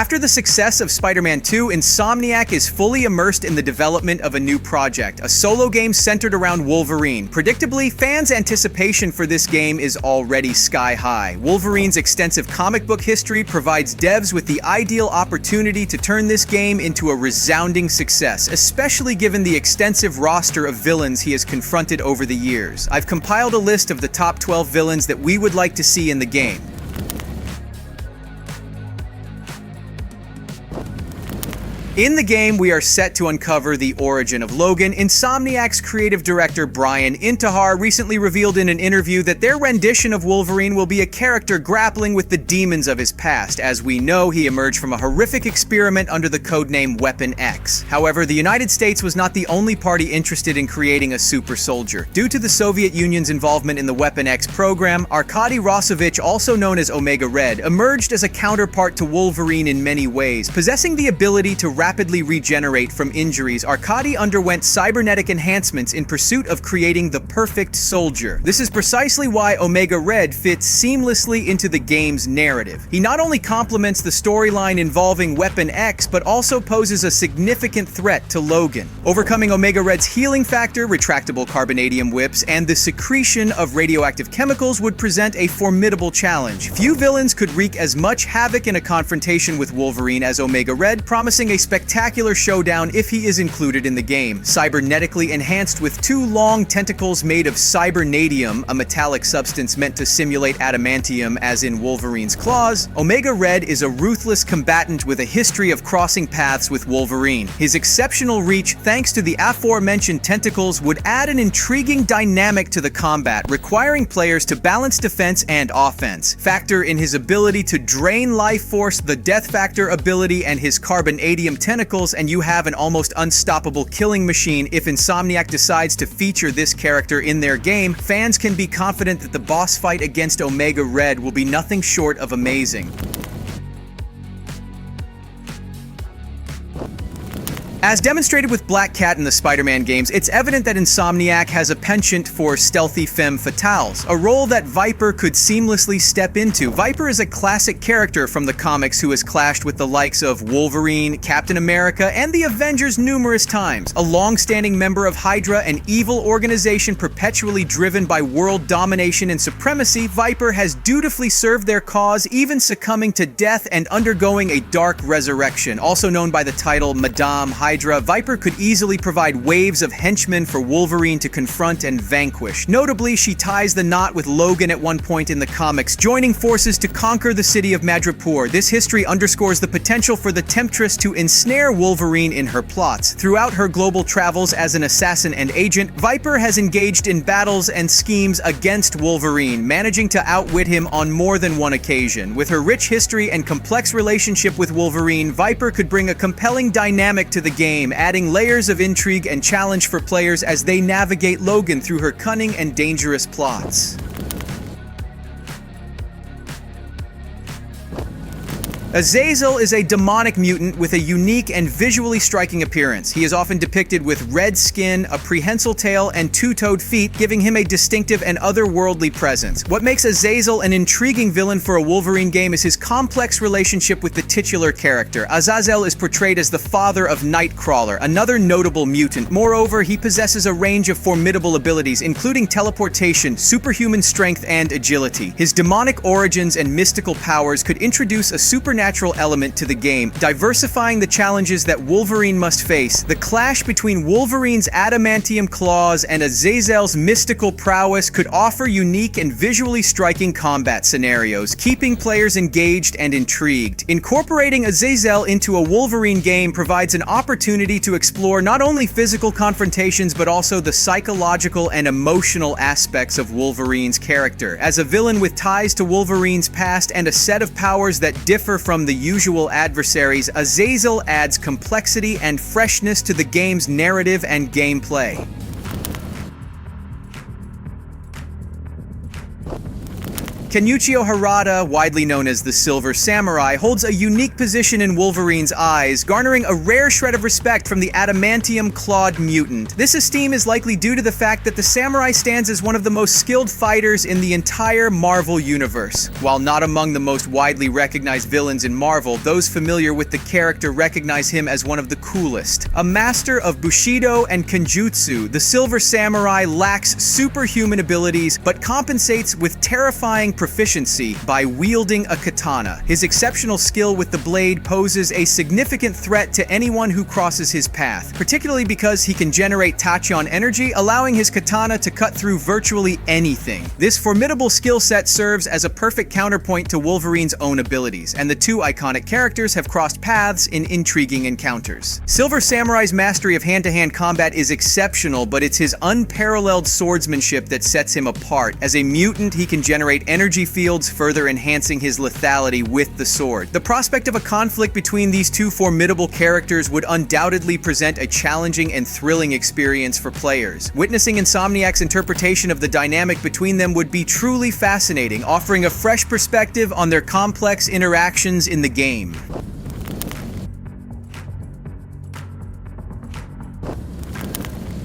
After the success of Spider-Man 2, Insomniac is fully immersed in the development of a new project, a solo game centered around Wolverine. Predictably, fans' anticipation for this game is already sky high. Wolverine's extensive comic book history provides devs with the ideal opportunity to turn this game into a resounding success, especially given the extensive roster of villains he has confronted over the years. I've compiled a list of the top 12 villains that we would like to see in the game. In the game, we are set to uncover the origin of Logan. Insomniac's creative director Brian Intihar recently revealed in an interview that their rendition of Wolverine will be a character grappling with the demons of his past. As we know, he emerged from a horrific experiment under the codename Weapon X. However, the United States was not the only party interested in creating a super soldier. Due to the Soviet Union's involvement in the Weapon X program, Arkady Rossovich, also known as Omega Red, emerged as a counterpart to Wolverine in many ways. Possessing the ability to rapidly regenerate from injuries, Arkady underwent cybernetic enhancements in pursuit of creating the perfect soldier. This is precisely why Omega Red fits seamlessly into the game's narrative. He not only complements the storyline involving Weapon X, but also poses a significant threat to Logan. Overcoming Omega Red's healing factor, retractable carbonadium whips, and the secretion of radioactive chemicals would present a formidable challenge. Few villains could wreak as much havoc in a confrontation with Wolverine as Omega Red, promising a spectacular showdown if he is included in the game. Cybernetically enhanced with two long tentacles made of cybernadium, a metallic substance meant to simulate adamantium as in Wolverine's claws, Omega Red is a ruthless combatant with a history of crossing paths with Wolverine. His exceptional reach, thanks to the aforementioned tentacles, would add an intriguing dynamic to the combat, requiring players to balance defense and offense. Factor in his ability to drain life force, the death factor ability, and his carbonadium tentacles, and you have an almost unstoppable killing machine. If Insomniac decides to feature this character in their game, fans can be confident that the boss fight against Omega Red will be nothing short of amazing. As demonstrated with Black Cat in the Spider-Man games, it's evident that Insomniac has a penchant for stealthy femme fatales, a role that Viper could seamlessly step into. Viper is a classic character from the comics who has clashed with the likes of Wolverine, Captain America, and the Avengers numerous times. A long-standing member of Hydra, an evil organization perpetually driven by world domination and supremacy, Viper has dutifully served their cause, even succumbing to death and undergoing a dark resurrection. Also known by the title Madame Hydra, Viper could easily provide waves of henchmen for Wolverine to confront and vanquish. Notably, she ties the knot with Logan at one point in the comics, joining forces to conquer the city of Madripoor. This history underscores the potential for the Temptress to ensnare Wolverine in her plots. Throughout her global travels as an assassin and agent, Viper has engaged in battles and schemes against Wolverine, managing to outwit him on more than one occasion. With her rich history and complex relationship with Wolverine, Viper could bring a compelling dynamic to the game, adding layers of intrigue and challenge for players as they navigate Logan through her cunning and dangerous plots. Azazel is a demonic mutant with a unique and visually striking appearance. He is often depicted with red skin, a prehensile tail, and two-toed feet, giving him a distinctive and otherworldly presence. What makes Azazel an intriguing villain for a Wolverine game is his complex relationship with the titular character. Azazel is portrayed as the father of Nightcrawler, another notable mutant. Moreover, he possesses a range of formidable abilities, including teleportation, superhuman strength, and agility. His demonic origins and mystical powers could introduce a supernatural element to the game, diversifying the challenges that Wolverine must face. The clash between Wolverine's adamantium claws and Azazel's mystical prowess could offer unique and visually striking combat scenarios, keeping players engaged and intrigued. Incorporating Azazel into a Wolverine game provides an opportunity to explore not only physical confrontations but also the psychological and emotional aspects of Wolverine's character. As a villain with ties to Wolverine's past and a set of powers that differ from the usual adversaries, Azazel adds complexity and freshness to the game's narrative and gameplay. Kenichiro Harada, widely known as the Silver Samurai, holds a unique position in Wolverine's eyes, garnering a rare shred of respect from the adamantium-clawed mutant. This esteem is likely due to the fact that the samurai stands as one of the most skilled fighters in the entire Marvel universe. While not among the most widely recognized villains in Marvel, those familiar with the character recognize him as one of the coolest. A master of Bushido and Kenjutsu, the Silver Samurai lacks superhuman abilities but compensates with terrifying proficiency by wielding a katana. His exceptional skill with the blade poses a significant threat to anyone who crosses his path, particularly because he can generate tachyon energy, allowing his katana to cut through virtually anything. This formidable skill set serves as a perfect counterpoint to Wolverine's own abilities, and the two iconic characters have crossed paths in intriguing encounters. Silver Samurai's mastery of hand-to-hand combat is exceptional, but it's his unparalleled swordsmanship that sets him apart. As a mutant, he can generate energy fields, further enhancing his lethality with the sword. The prospect of a conflict between these two formidable characters would undoubtedly present a challenging and thrilling experience for players. Witnessing Insomniac's interpretation of the dynamic between them would be truly fascinating, offering a fresh perspective on their complex interactions in the game.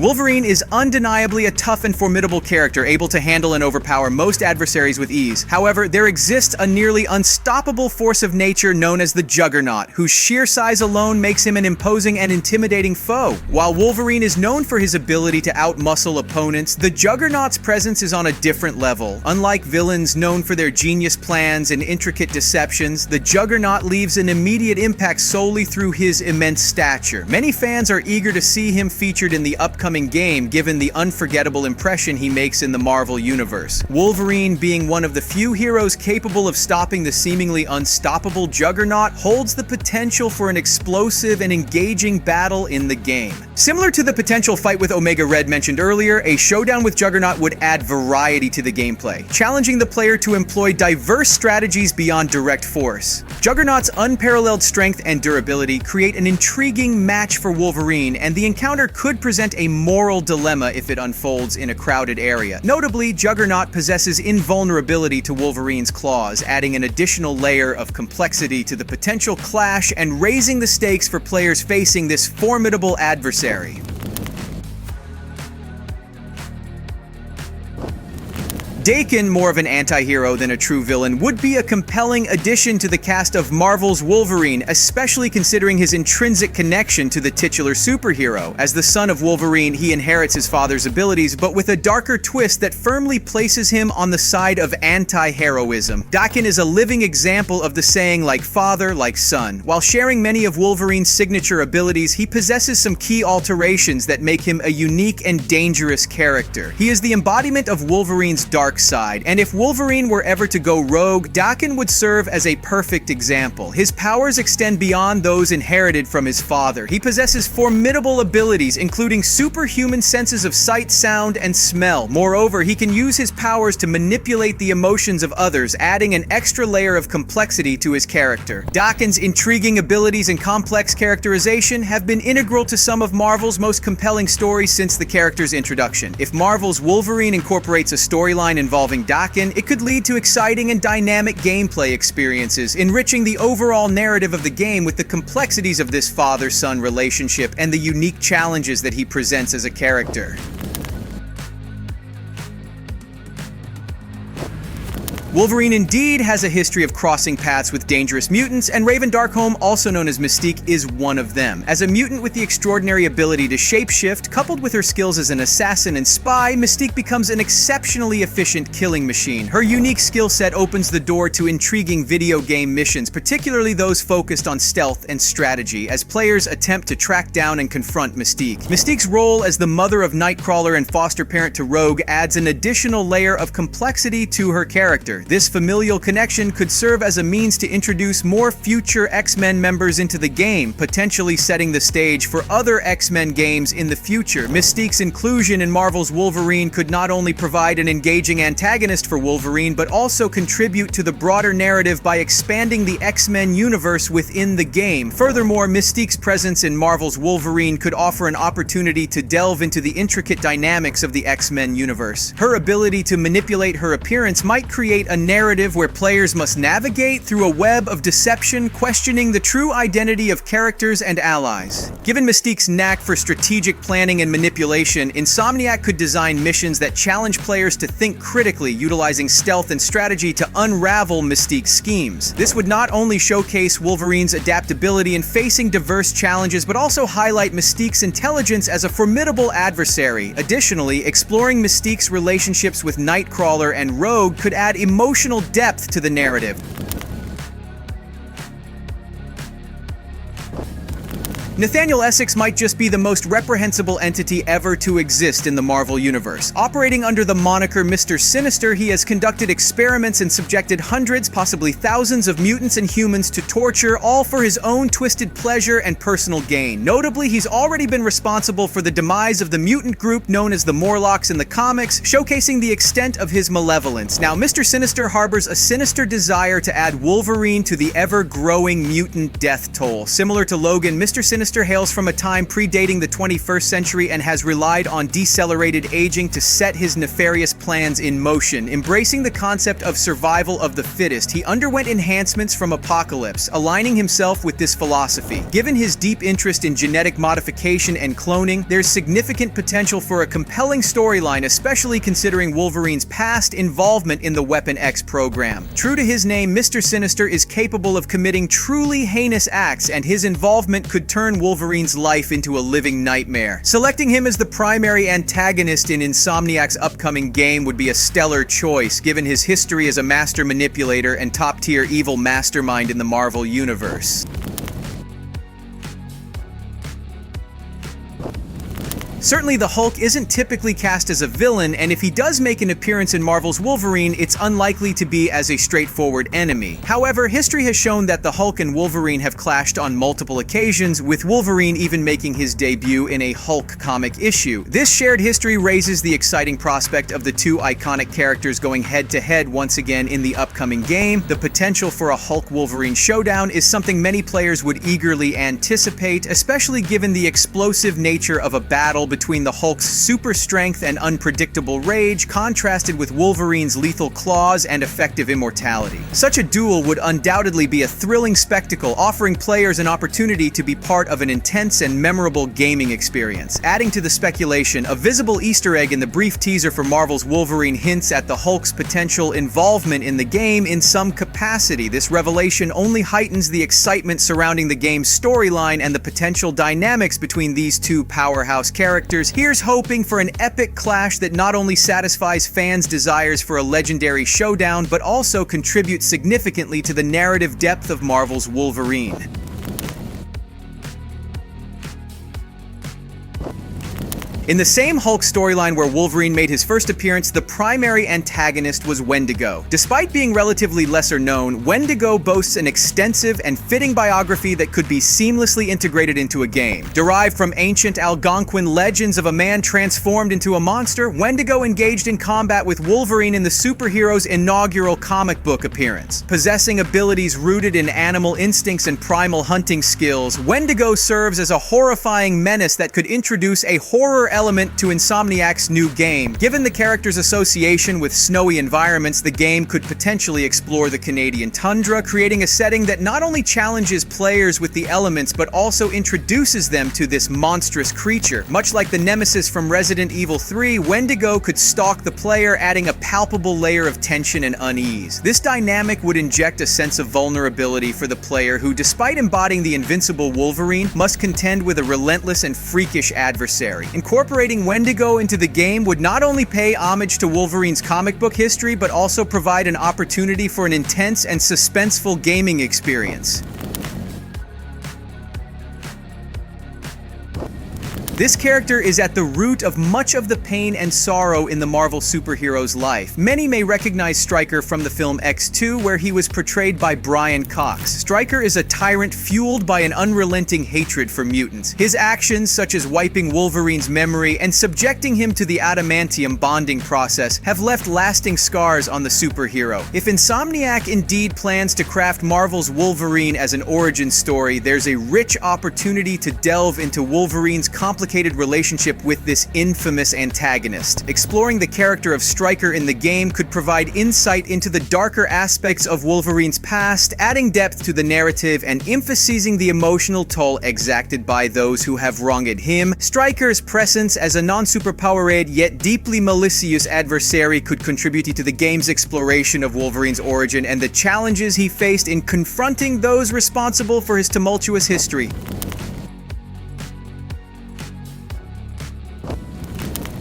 Wolverine is undeniably a tough and formidable character, able to handle and overpower most adversaries with ease. However, there exists a nearly unstoppable force of nature known as the Juggernaut, whose sheer size alone makes him an imposing and intimidating foe. While Wolverine is known for his ability to outmuscle opponents, the Juggernaut's presence is on a different level. Unlike villains known for their genius plans and intricate deceptions, the Juggernaut leaves an immediate impact solely through his immense stature. Many fans are eager to see him featured in the upcoming game, given the unforgettable impression he makes in the Marvel Universe. Wolverine, being one of the few heroes capable of stopping the seemingly unstoppable Juggernaut, holds the potential for an explosive and engaging battle in the game. Similar to the potential fight with Omega Red mentioned earlier, a showdown with Juggernaut would add variety to the gameplay, challenging the player to employ diverse strategies beyond direct force. Juggernaut's unparalleled strength and durability create an intriguing match for Wolverine, and the encounter could present a moral dilemma if it unfolds in a crowded area. Notably, Juggernaut possesses invulnerability to Wolverine's claws, adding an additional layer of complexity to the potential clash and raising the stakes for players facing this formidable adversary. Daken, more of an anti-hero than a true villain, would be a compelling addition to the cast of Marvel's Wolverine, especially considering his intrinsic connection to the titular superhero. As the son of Wolverine, he inherits his father's abilities, but with a darker twist that firmly places him on the side of anti-heroism. Daken is a living example of the saying, like father, like son. While sharing many of Wolverine's signature abilities, he possesses some key alterations that make him a unique and dangerous character. He is the embodiment of Wolverine's dark side, and if Wolverine were ever to go rogue, Daken would serve as a perfect example. His powers extend beyond those inherited from his father. He possesses formidable abilities, including superhuman senses of sight, sound, and smell. Moreover, he can use his powers to manipulate the emotions of others, adding an extra layer of complexity to his character. Daken's intriguing abilities and complex characterization have been integral to some of Marvel's most compelling stories since the character's introduction. If Marvel's Wolverine incorporates a storyline involving Daken, it could lead to exciting and dynamic gameplay experiences, enriching the overall narrative of the game with the complexities of this father-son relationship and the unique challenges that he presents as a character. Wolverine indeed has a history of crossing paths with dangerous mutants, and Raven Darkholme, also known as Mystique, is one of them. As a mutant with the extraordinary ability to shapeshift, coupled with her skills as an assassin and spy, Mystique becomes an exceptionally efficient killing machine. Her unique skill set opens the door to intriguing video game missions, particularly those focused on stealth and strategy, as players attempt to track down and confront Mystique. Mystique's role as the mother of Nightcrawler and foster parent to Rogue adds an additional layer of complexity to her character. This familial connection could serve as a means to introduce more future X-Men members into the game, potentially setting the stage for other X-Men games in the future. Mystique's inclusion in Marvel's Wolverine could not only provide an engaging antagonist for Wolverine, but also contribute to the broader narrative by expanding the X-Men universe within the game. Furthermore, Mystique's presence in Marvel's Wolverine could offer an opportunity to delve into the intricate dynamics of the X-Men universe. Her ability to manipulate her appearance might create create a narrative where players must navigate through a web of deception, questioning the true identity of characters and allies. Given Mystique's knack for strategic planning and manipulation, Insomniac could design missions that challenge players to think critically, utilizing stealth and strategy to unravel Mystique's schemes. This would not only showcase Wolverine's adaptability in facing diverse challenges, but also highlight Mystique's intelligence as a formidable adversary. Additionally, exploring Mystique's relationships with Nightcrawler and Rogue could add emotional depth to the narrative. Nathaniel Essex might just be the most reprehensible entity ever to exist in the Marvel Universe. Operating under the moniker Mr. Sinister, he has conducted experiments and subjected hundreds, possibly thousands of mutants and humans to torture, all for his own twisted pleasure and personal gain. Notably, he's already been responsible for the demise of the mutant group known as the Morlocks in the comics, showcasing the extent of his malevolence. Now, Mr. Sinister harbors a sinister desire to add Wolverine to the ever-growing mutant death toll. Similar to Logan, Mr. Sinister hails from a time predating the 21st century and has relied on decelerated aging to set his nefarious plans in motion. Embracing the concept of survival of the fittest, he underwent enhancements from Apocalypse, aligning himself with this philosophy. Given his deep interest in genetic modification and cloning, there's significant potential for a compelling storyline, especially considering Wolverine's past involvement in the Weapon X program. True to his name, Mr. Sinister is capable of committing truly heinous acts, and his involvement could turn Wolverine's life into a living nightmare. Selecting him as the primary antagonist in Insomniac's upcoming game would be a stellar choice, given his history as a master manipulator and top-tier evil mastermind in the Marvel Universe. Certainly, the Hulk isn't typically cast as a villain, and if he does make an appearance in Marvel's Wolverine, it's unlikely to be as a straightforward enemy. However, history has shown that the Hulk and Wolverine have clashed on multiple occasions, with Wolverine even making his debut in a Hulk comic issue. This shared history raises the exciting prospect of the two iconic characters going head-to-head once again in the upcoming game. The potential for a Hulk-Wolverine showdown is something many players would eagerly anticipate, especially given the explosive nature of a battle between the Hulk's super strength and unpredictable rage, contrasted with Wolverine's lethal claws and effective immortality. Such a duel would undoubtedly be a thrilling spectacle, offering players an opportunity to be part of an intense and memorable gaming experience. Adding to the speculation, a visible Easter egg in the brief teaser for Marvel's Wolverine hints at the Hulk's potential involvement in the game in some capacity. This revelation only heightens the excitement surrounding the game's storyline and the potential dynamics between these two powerhouse characters. Here's hoping for an epic clash that not only satisfies fans' desires for a legendary showdown, but also contributes significantly to the narrative depth of Marvel's Wolverine. In the same Hulk storyline where Wolverine made his first appearance, the primary antagonist was Wendigo. Despite being relatively lesser known, Wendigo boasts an extensive and fitting biography that could be seamlessly integrated into a game. Derived from ancient Algonquin legends of a man transformed into a monster, Wendigo engaged in combat with Wolverine in the superhero's inaugural comic book appearance. Possessing abilities rooted in animal instincts and primal hunting skills, Wendigo serves as a horrifying menace that could introduce a horror element to Insomniac's new game. Given the character's association with snowy environments, the game could potentially explore the Canadian tundra, creating a setting that not only challenges players with the elements, but also introduces them to this monstrous creature. Much like the nemesis from Resident Evil 3, Wendigo could stalk the player, adding a palpable layer of tension and unease. This dynamic would inject a sense of vulnerability for the player who, despite embodying the invincible Wolverine, must contend with a relentless and freakish adversary. Incorporating Wendigo into the game would not only pay homage to Wolverine's comic book history, but also provide an opportunity for an intense and suspenseful gaming experience. This character is at the root of much of the pain and sorrow in the Marvel superhero's life. Many may recognize Stryker from the film X2, where he was portrayed by Brian Cox. Stryker is a tyrant fueled by an unrelenting hatred for mutants. His actions, such as wiping Wolverine's memory and subjecting him to the adamantium bonding process, have left lasting scars on the superhero. If Insomniac indeed plans to craft Marvel's Wolverine as an origin story, there's a rich opportunity to delve into Wolverine's complicated complicated relationship with this infamous antagonist. Exploring the character of Stryker in the game could provide insight into the darker aspects of Wolverine's past, adding depth to the narrative and emphasizing the emotional toll exacted by those who have wronged him. Stryker's presence as a non-superpowered yet deeply malicious adversary could contribute to the game's exploration of Wolverine's origin and the challenges he faced in confronting those responsible for his tumultuous history.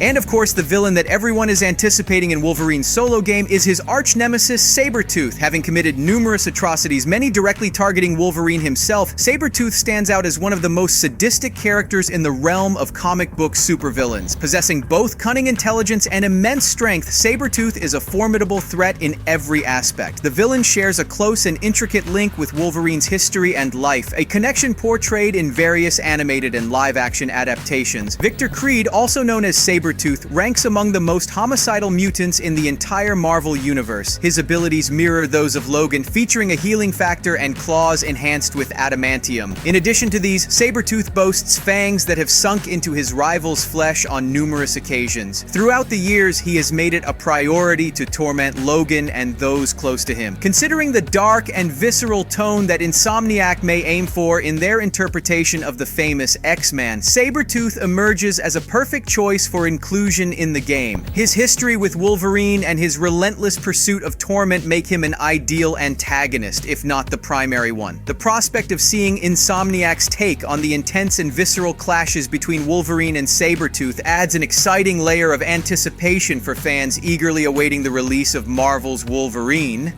And of course, the villain that everyone is anticipating in Wolverine's solo game is his arch-nemesis Sabretooth. Having committed numerous atrocities, many directly targeting Wolverine himself, Sabretooth stands out as one of the most sadistic characters in the realm of comic book supervillains. Possessing both cunning intelligence and immense strength, Sabretooth is a formidable threat in every aspect. The villain shares a close and intricate link with Wolverine's history and life, a connection portrayed in various animated and live-action adaptations. Victor Creed, also known as Sabretooth, ranks among the most homicidal mutants in the entire Marvel universe. His abilities mirror those of Logan, featuring a healing factor and claws enhanced with adamantium. In addition to these, Sabretooth boasts fangs that have sunk into his rival's flesh on numerous occasions. Throughout the years, he has made it a priority to torment Logan and those close to him. Considering the dark and visceral tone that Insomniac may aim for in their interpretation of the famous X-Man, Sabretooth emerges as a perfect choice for inclusion in the game. His history with Wolverine and his relentless pursuit of torment make him an ideal antagonist, if not the primary one. The prospect of seeing Insomniac's take on the intense and visceral clashes between Wolverine and Sabretooth adds an exciting layer of anticipation for fans eagerly awaiting the release of Marvel's Wolverine.